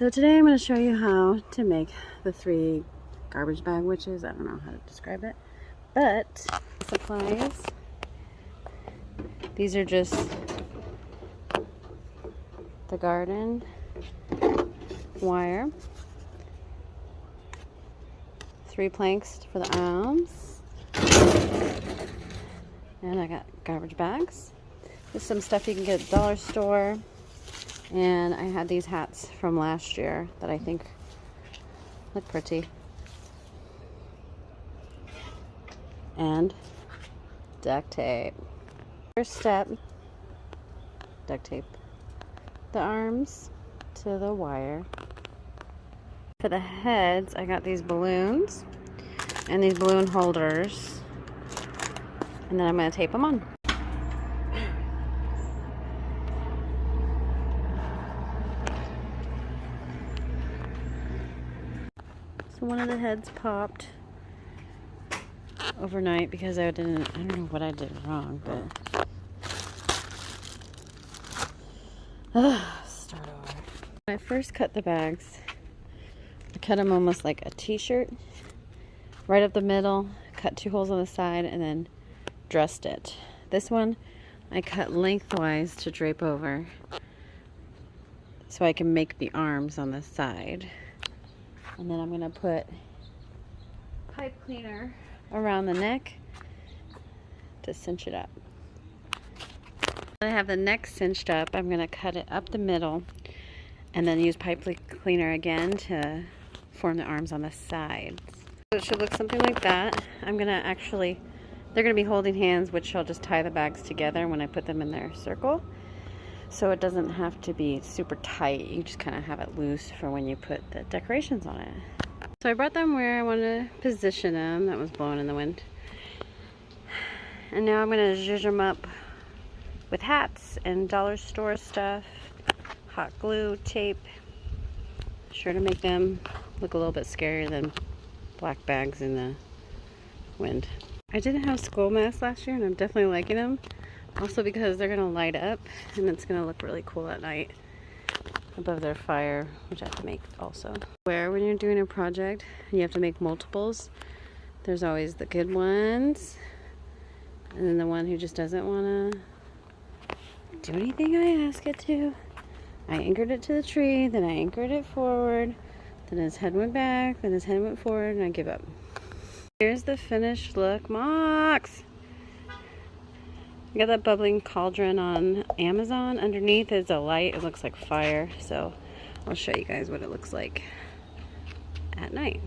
So today I'm going to show you how to make the 3 garbage bag witches. I don't know how to describe it, but supplies. These are just the garden wire, 3 planks for the arms, and I got garbage bags. There's some stuff you can get at the dollar store. And I had these hats from last year that I think look pretty. And duct tape. First step, duct tape the arms to the wire. For the heads, I got these balloons and these balloon holders. And then I'm going to tape them on. So one of the heads popped overnight because I don't know what I did wrong, but start over. When I first cut the bags, I cut them almost like a t-shirt, right up the middle, cut 2 holes on the side, and then dressed it. This one I cut lengthwise to drape over so I can make the arms on the side. And then I'm going to put pipe cleaner around the neck to cinch it up. When I have the neck cinched up, I'm going to cut it up the middle and then use pipe cleaner again to form the arms on the sides. So it should look something like that. I'm going to they're going to be holding hands, which I'll just tie the bags together when I put them in their circle. So it doesn't have to be super tight. You just kind of have it loose for when you put the decorations on it. So I brought them where I want to position them. That was blowing in the wind. And now I'm going to zhuzh them up with hats and dollar store stuff, hot glue, tape. Sure to make them look a little bit scarier than black bags in the wind. I didn't have skull masks last year and I'm definitely liking them. Also because they're going to light up and it's going to look really cool at night above their fire, which I have to make also. Where when you're doing a project and you have to make multiples, there's always the good ones and then the one who just doesn't want to do anything I ask it to. I anchored it to the tree, then I anchored it forward, then his head went back, then his head went forward, and I give up. Here's the finished look. Mox! I got that bubbling cauldron on Amazon. Underneath is a light. It looks like fire. So I'll show you guys what it looks like at night.